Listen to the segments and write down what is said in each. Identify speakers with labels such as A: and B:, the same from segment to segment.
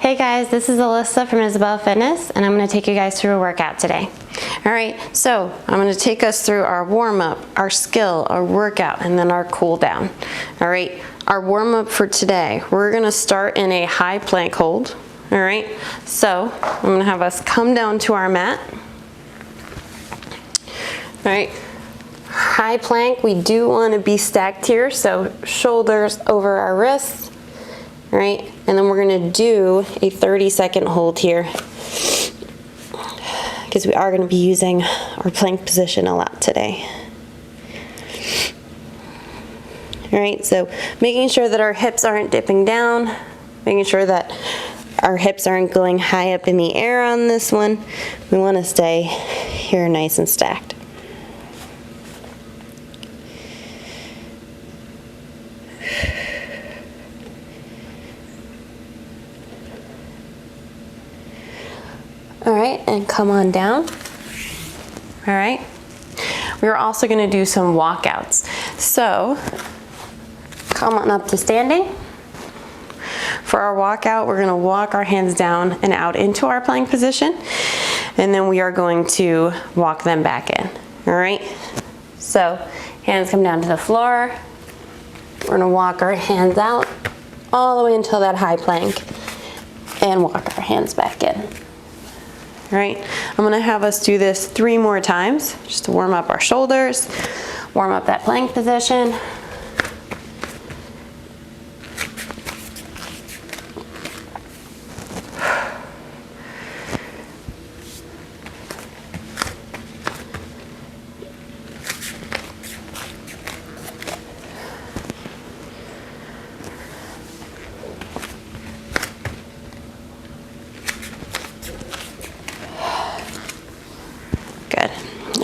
A: Hey guys, this is Alyssa from Isabella Fitness, and I'm going to take you guys through a workout today. Alright, so I'm going to take us through our warm-up, our skill, our workout, and then our cool down. Alright, our warm-up for today, we're going to start in a high plank hold. Alright, so I'm going to have us come down to our mat. Alright, high plank, we do want to be stacked here, so shoulders over our wrists. Alright, and then we're going to do a 30-second hold here because we are going to be using our plank position a lot today. Alright, so making sure that our hips aren't dipping down, making sure that our hips aren't going high up in the air on this one. We want to stay here nice and stacked. Alright, and come on down. Alright, we're also going to do some walkouts. So, come on up to standing. For our walkout, we're going to walk our hands down and out into our plank position, and then we are going to walk them back in. Alright, so hands come down to the floor. We're going to walk our hands out all the way until that high plank and walk our hands back in. Alright, I'm going to have us do this 3 more times just to warm up our shoulders, warm up that plank position.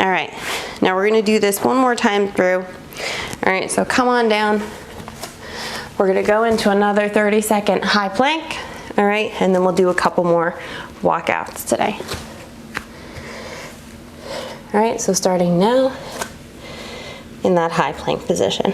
A: Alright, now we're going to do this one more time through. Alright, so come on down. We're going to go into another 30-second high plank. Alright, and then we'll do a couple more walkouts today. Alright, so starting now in that high plank position.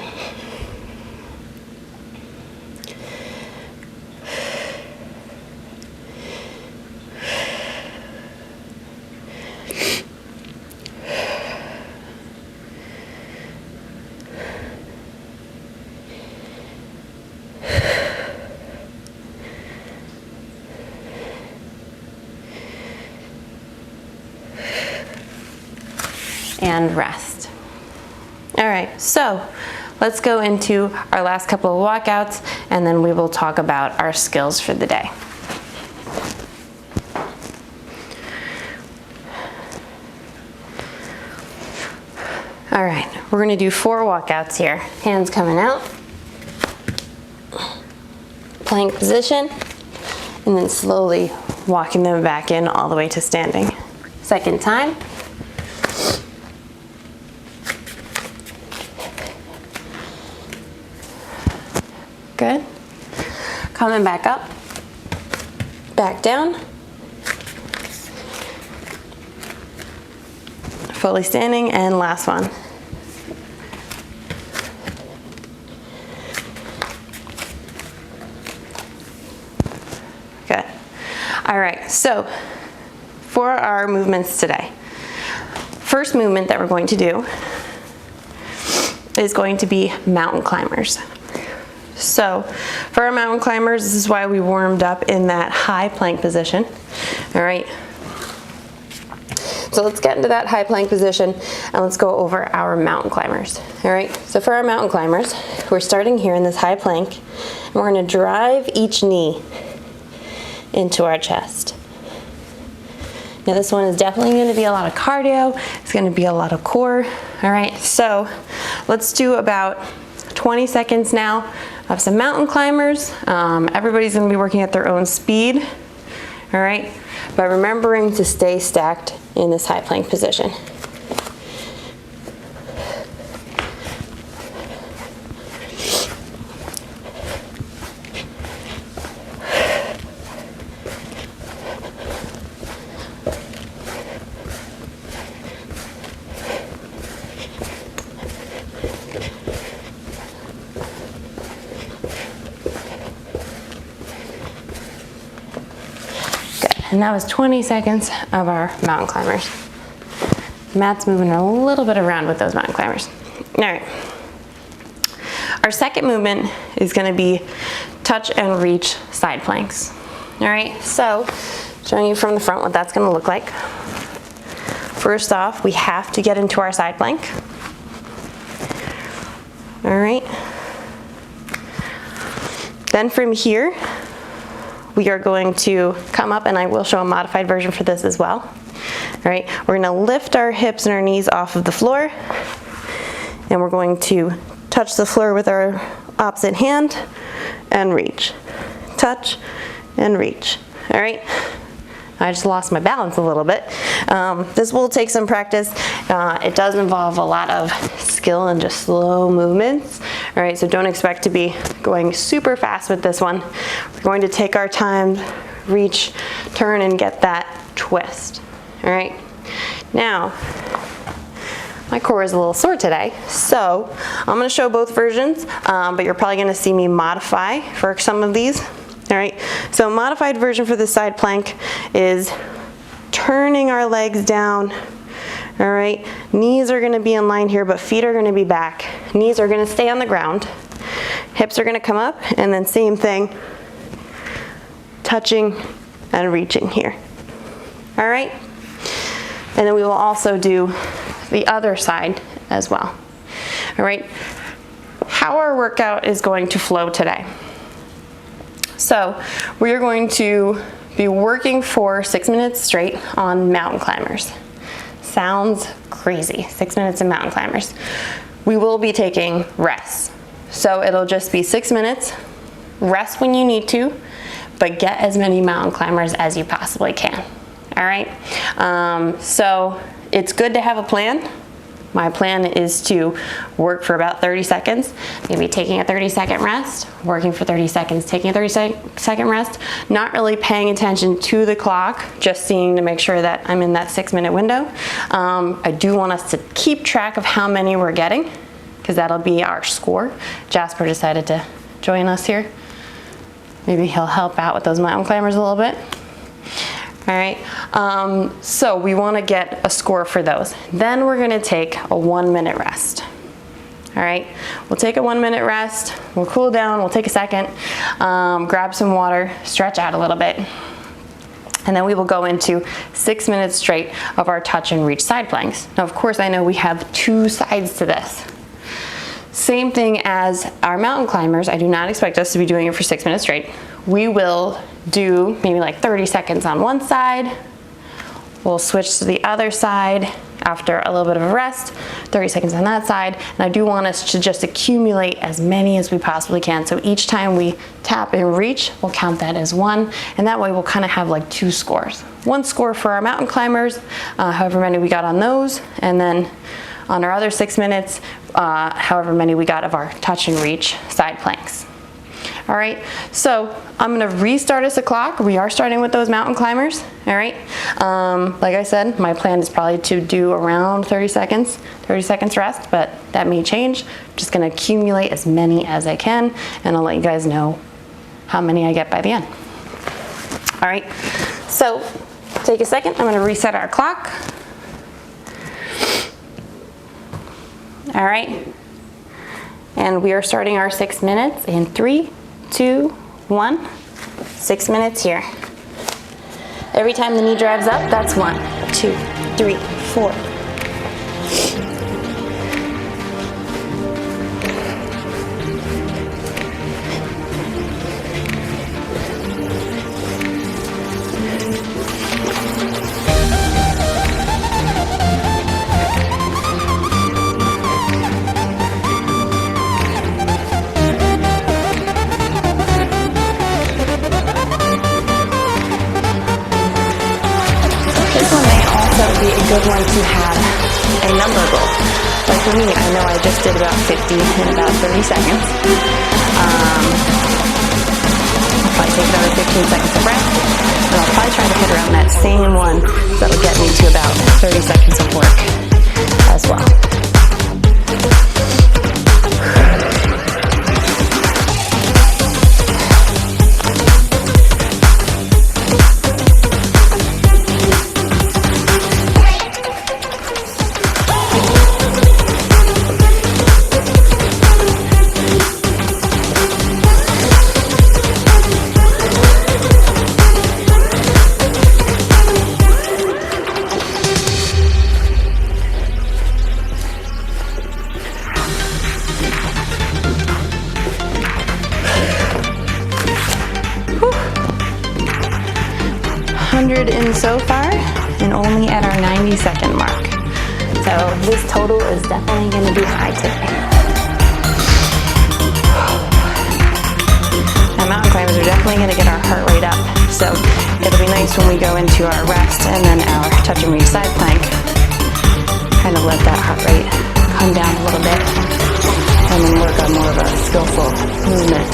A: And rest. Alright, so let's go into our last couple of walkouts and then we will talk about our skills for the day. Alright, we're going to do 4 walkouts here. Hands coming out, plank position, and then slowly walking them back in all the way to standing. Second time. Good. Coming back up, back down, fully standing, and last one. Good. All right, so for our movements today, first movement that we're going to do is going to be mountain climbers. So for our mountain climbers, this is why we warmed up in that high plank position. All right. So let's get into that high plank position and let's go over our mountain climbers. All right. So for our mountain climbers, we're starting here in this high plank and we're going to drive each knee into our chest. Now this one is definitely going to be a lot of cardio. It's going to be a lot of core. All right. So let's do about 20 seconds now of some mountain climbers. Everybody's going to be working at their own speed, all right, but remembering to stay stacked in this high plank position. And that was 20 seconds of our mountain climbers. Matt's moving a little bit around with those mountain climbers. All right. Our second movement is gonna be touch and reach side planks. All right, so showing you from the front what that's gonna look like. First off, we have to get into our side plank. All right. Then from here, we are going to come up, and I will show a modified version for this as well. All right, we're gonna lift our hips and our knees off of the floor, and we're going to touch the floor with our opposite hand and reach. Touch and reach. All right, I just lost my balance a little bit. This will take some practice. It does involve a lot of skill and just slow movements. All right, so don't expect to be going super fast with this one. We're going to take our time, reach, turn, and get that twist. All right, now my core is a little sore today, so I'm gonna show both versions, but you're probably gonna see me modify for some of these. All right, so modified version for the side plank is turning our legs down. All right, knees are gonna be in line here, but feet are gonna be back. Knees are gonna stay on the ground. Hips are gonna come up, and then same thing, touching and reaching here. All right, and then we will also do the other side as well. All right, how our workout is going to flow today. So we are going to be working for 6 minutes straight on mountain climbers. Sounds crazy, 6 minutes of mountain climbers. We will be taking rests. So it'll just be 6 minutes, rest when you need to, but get as many mountain climbers as you possibly can. All right, so it's good to have a plan. My plan is to work for about 30 seconds, maybe taking a 30-second rest, working for 30 seconds, taking a 30-second rest, not really paying attention to the clock, just seeing to make sure that I'm in that 6-minute window. I do want us to keep track of how many we're getting, because that'll be our score. Jasper decided to join us here. Maybe he'll help out with those mountain climbers a little bit. All right, so we want to get a score for those. Then we're going to take a 1-minute rest. All right, we'll take a 1-minute rest, we'll cool down, we'll take a second, grab some water, stretch out a little bit, and then we will go into 6 minutes straight of our touch and reach side planks. Now, of course, I know we have 2 sides to this. Same thing as our mountain climbers. I do not expect us to be doing it for 6 minutes straight. We will do maybe like 30 seconds on one side. We'll switch to the other side after a little bit of a rest, 30 seconds on that side. And I do want us to just accumulate as many as we possibly can. So each time we tap and reach, we'll count that as 1. And that way we'll kind of have like 2 scores. 1 score for our mountain climbers, however many we got on those. And then on our other 6 minutes, however many we got of our touch and reach side planks. All right, so I'm gonna restart us a clock. We are starting with those mountain climbers, all right? Like I said, my plan is probably to do around 30 seconds rest, but that may change. I'm just gonna accumulate as many as I can, and I'll let you guys know how many I get by the end. All right, so take a second. I'm gonna reset our clock. All right, and we are starting our 6 minutes in 3, 2, 1. 6 minutes here. Every time the knee drives up, that's 1, 2, 3, 4. Be a good one to have a number goal. Like for me, I know I just did about 50 in about 30 seconds. I'll probably take another 15 seconds of rest, and I'll probably try to hit around that same one. That'll get me to about 30 seconds of work as well. 300 in so far, and only at our 90-second mark. So this total is definitely going to be high today. Now mountain climbers are definitely going to get our heart rate up. So it'll be nice when we go into our rest and then our touch and reach side plank. Kind of let that heart rate come down a little bit, and then work on more of a skillful movement.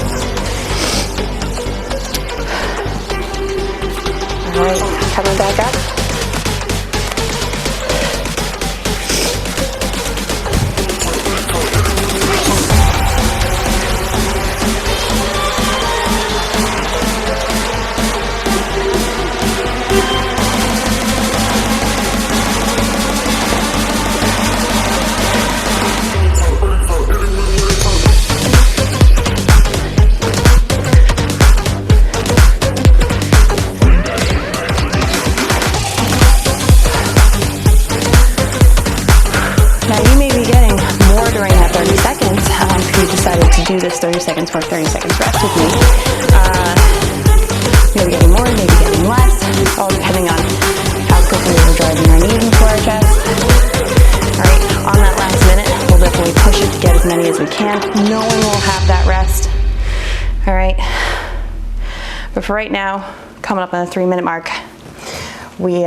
A: All right, coming back up. Do this 30 seconds work, 30 seconds rest with me. Maybe getting more, maybe getting less, all depending on how quickly we're driving our knees into our chest. Alright, on that last minute, we'll definitely push it to get as many as we can, knowing we'll have that rest. Alright, but for right now, coming up on the 3-minute mark, we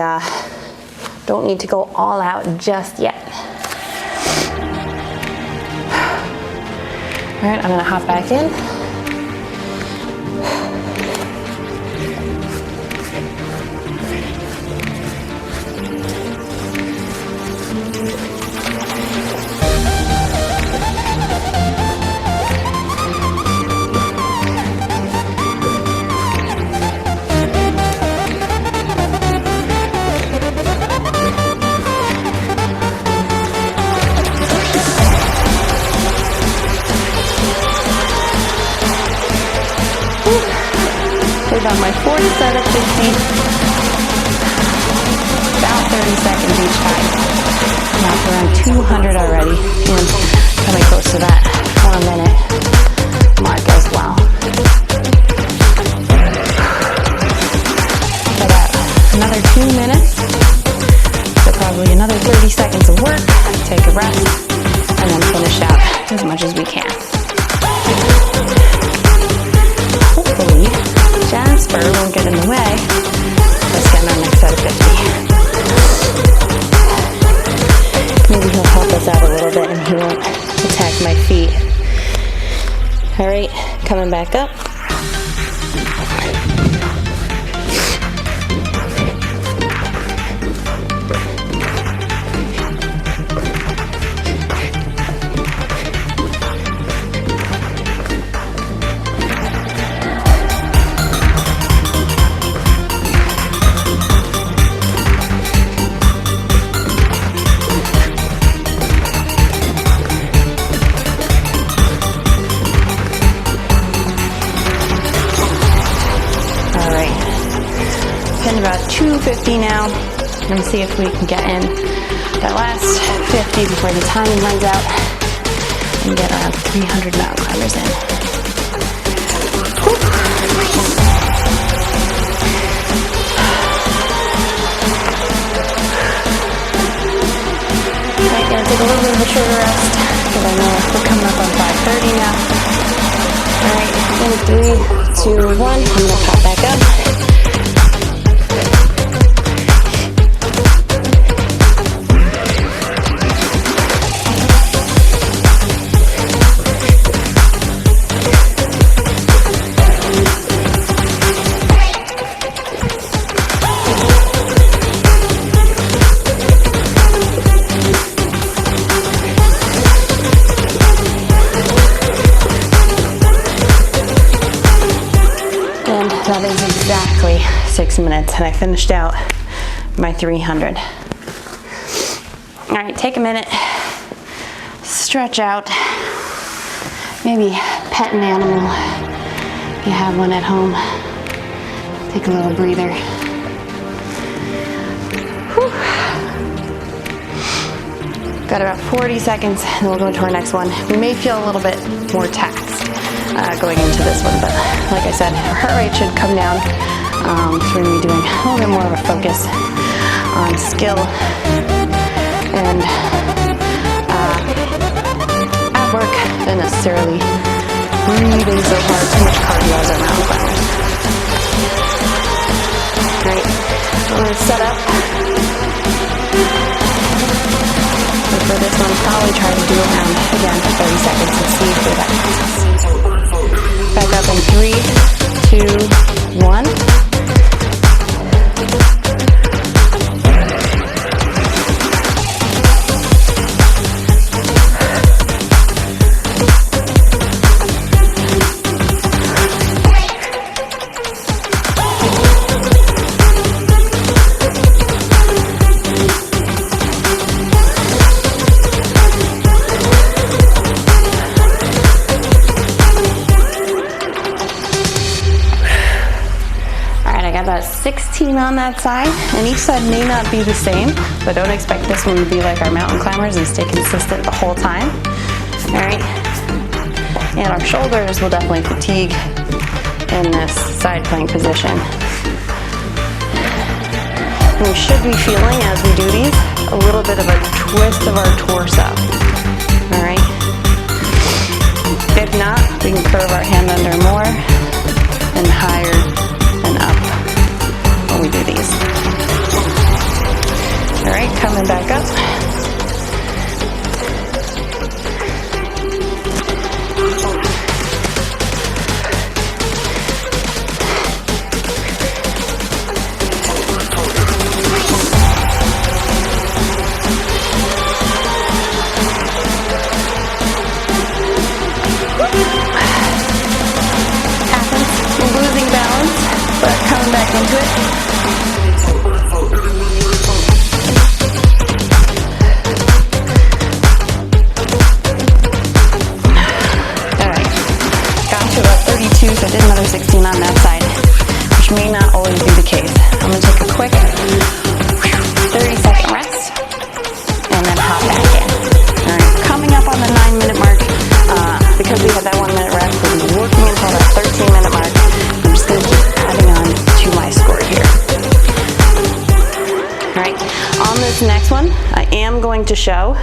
A: don't need to go all out just yet. All right, I'm gonna hop back in. On my fourth set of 50, about 30 seconds each time. Now we're around 200 already, and coming close to that 4-minute mark as well. About another 2 minutes, so probably another 30 seconds of work, take a rest, and then finish out as much as we can. Hopefully, Jasper won't get in the way. Let's get our next set of 50. Maybe he'll help us out a little bit and he won't attack my feet. Alright, coming back up. About 250 now, and see if we can get in that last 50 before the timing runs out and get around 300 mountain climbers in. Alright, gonna take a little bit of a shorter rest because I know we're coming up on 5:30 now. Alright, in 3, 2, 1, I'm gonna pop back up. That is exactly 6 minutes, and I finished out my 300. All right, take a minute, stretch out, maybe pet an animal if you have one at home. Take a little breather. Whew. Got about 40 seconds, and we'll go to our next one. We may feel a little bit more taxed going into this one, but like I said, our heart rate should come down So we're going to be doing a little bit more of a focus on skill and ab work than necessarily breathing so hard, too much cardio as our mountain climbers. Alright, I'm going to set up. And for this one, probably try to do around, again, 30 seconds and see where that takes us. Back up in 3, 2, 1. About 16 on that side, and each side may not be the same, but don't expect this one to be like our mountain climbers and stay consistent the whole time. All right, and our shoulders will definitely fatigue in this side plank position. And we should be feeling, as we do these, a little bit of a twist of our torso. All right, if not, we can curve our hand under more and higher and up when we do these. All right, coming back up. Happens, we're losing balance, but coming back into it. So I did another 16 on that side, which may not always be the case. I'm going to take a quick 30-second rest and then hop back in. All right, coming up on the 9-minute mark, because we had that 1-minute rest, we'll be working until that 13-minute mark. I'm just going to keep adding on to my score here. All right, on this next one, I am going to show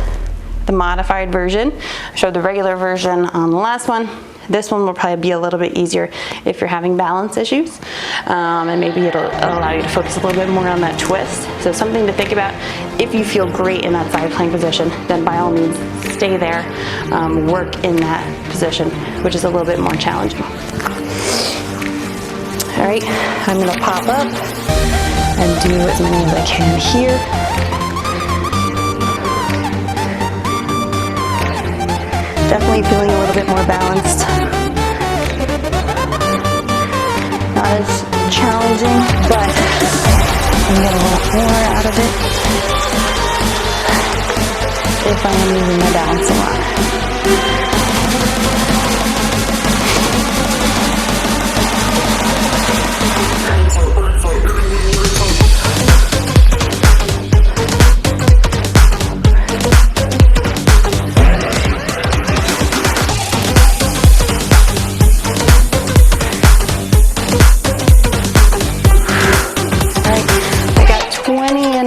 A: the modified version. I showed the regular version on the last one. This one will probably be a little bit easier if you're having balance issues, and maybe it'll allow you to focus a little bit more on that twist. So something to think about. If you feel great in that side plank position, then by all means stay there, work in that position, which is a little bit more challenging. All right, I'm gonna pop up and do as many as I can here. Definitely feeling a little bit more balanced. Not as challenging, but I'm getting a lot more out of it if I am using my balance a lot.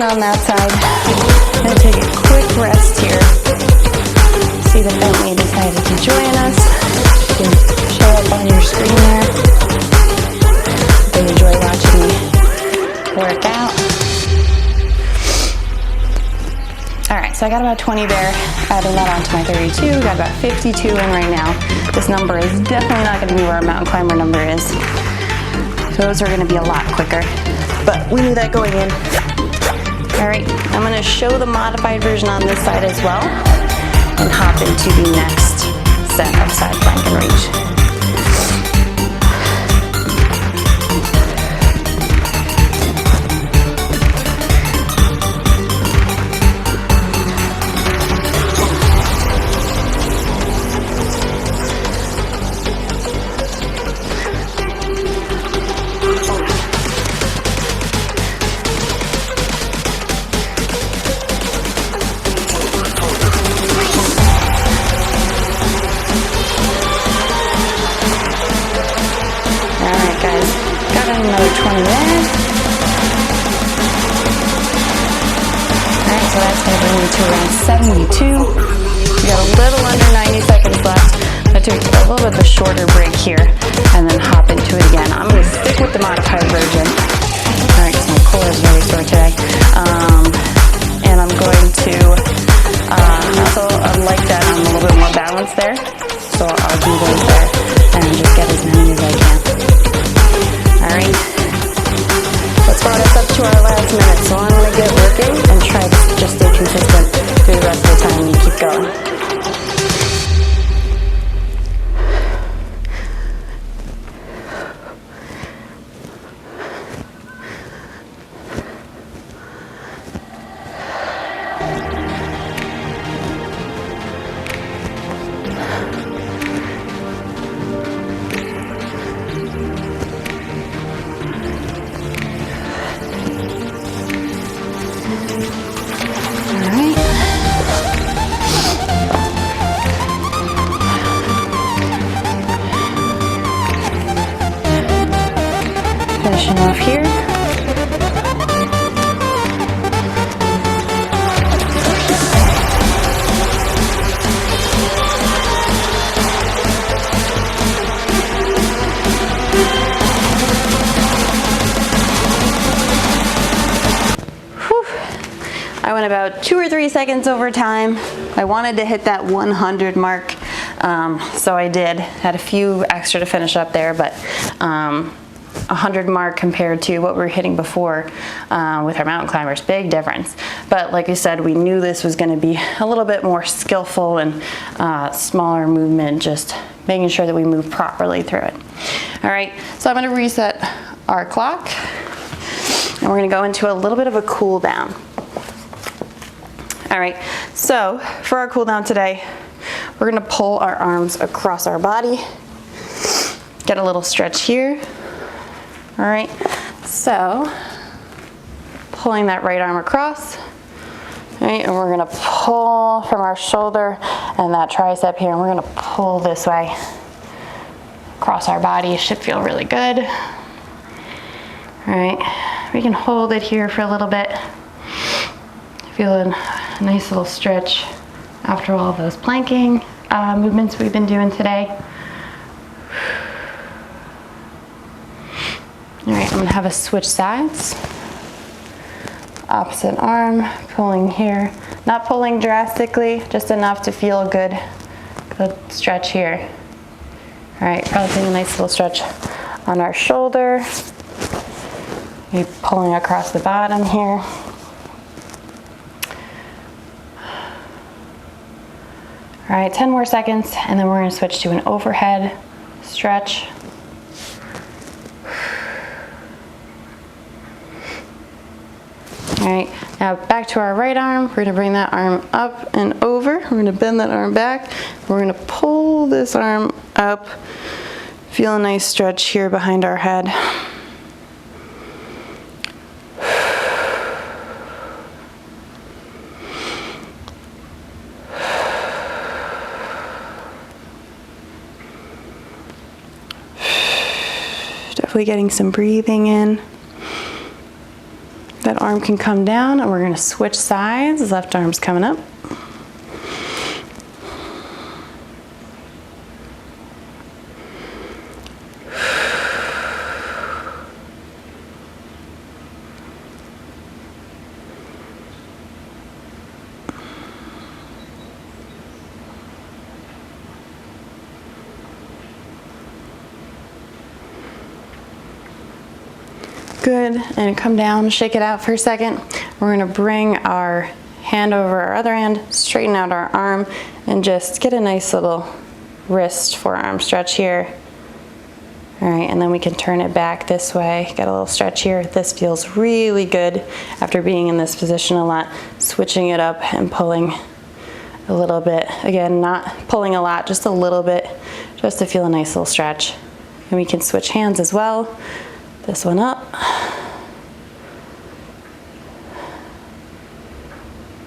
A: On that side. I'm going to take a quick rest here. See that Bentley decided to join us. You can show up on your screen there. They enjoy watching me work out. Alright, so I got about 20 there. Adding that onto my 32. Got about 52 in right now. This number is definitely not going to be where our mountain climber number is. Those are going to be a lot quicker. But we knew that going in. Alright, I'm going to show the modified version on this side as well and hop into the next set of side plank and reach. 92. We got a little under 90 seconds left. I took a little bit of a shorter break here and then hop into it again. I'm gonna stick with the modified version. All right, because my core is very sore today. And I'm going to, also like that I'm a little bit more balanced there. So I'll do those there and just get as many as I can. All right. Let's brought us up to our last minute, so I'm going to get working and try to just stay consistent through the rest of the time and keep going. Finishing off here. Whew. I went about 2 or 3 seconds over time. I wanted to hit that 100 mark, so I did. Had a few extra to finish up there, but 100 mark compared to what we were hitting before with our mountain climbers, big difference. But like I said, we knew this was going to be a little bit more skillful and smaller movement, just making sure that we move properly through it. All right, so I'm going to reset our clock and we're going to go into a little bit of a cool down. All right, so for our cool down today, we're going to pull our arms across our body, get a little stretch here. All right, so pulling that right arm across, all right, and we're gonna pull from our shoulder and that tricep here, and we're gonna pull this way across our body. It should feel really good. All right, we can hold it here for a little bit. Feeling a nice little stretch after all those planking movements we've been doing today. All right, I'm gonna have us switch sides. Opposite arm, pulling here. Not pulling drastically, just enough to feel a good stretch here. All right, probably getting a nice little stretch on our shoulder. Maybe pulling across the bottom here. All right, 10 more seconds, and then we're gonna switch to an overhead stretch. All right, now back to our right arm. We're gonna bring that arm up and over. We're gonna bend that arm back. We're gonna pull this arm up. Feel a nice stretch here behind our head. Definitely getting some breathing in. That arm can come down and we're going to switch sides. Left arm's coming up. Good, and come down, shake it out for a second. We're gonna bring our hand over our other hand, straighten out our arm, and just get a nice little wrist forearm stretch here. All right, and then we can turn it back this way, get a little stretch here. This feels really good after being in this position a lot, switching it up and pulling a little bit. Again, not pulling a lot, just a little bit, just to feel a nice little stretch. And we can switch hands as well. This one up.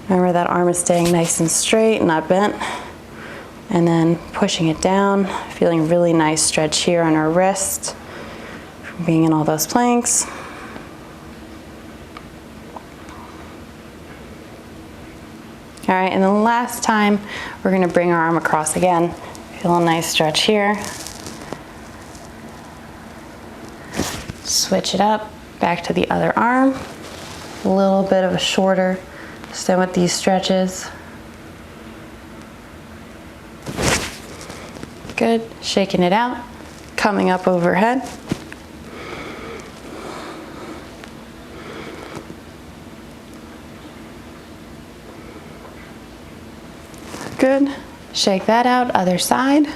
A: Remember that arm is staying nice and straight, not bent. And then pushing it down, feeling really nice stretch here on our wrist from being in all those planks. All right, and the last time, we're gonna bring our arm across again. Feel a nice stretch here. Switch it up, back to the other arm. A little bit of a shorter stem with these stretches. Good, shaking it out, coming up overhead. Good, shake that out, other side.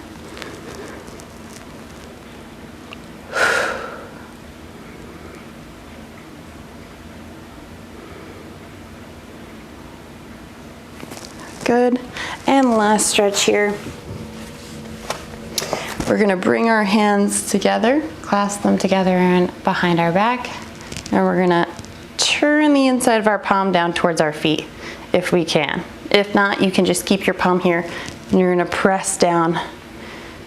A: Good, and last stretch here. We're gonna bring our hands together, clasp them together and behind our back, and we're gonna turn the inside of our palm down towards our feet, if we can. If not, you can just keep your palm here, and you're gonna press down.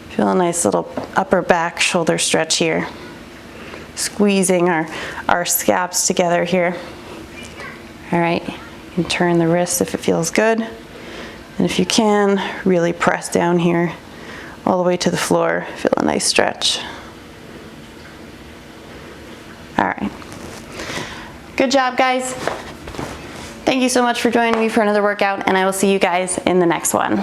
A: Feel a nice little upper back shoulder stretch here. Squeezing our scaps together here. All right, you can turn the wrists if it feels good. And if you can, really press down here all the way to the floor. Feel a nice stretch. All right. Good job, guys. Thank you so much for joining me for another workout, and I will see you guys in the next one.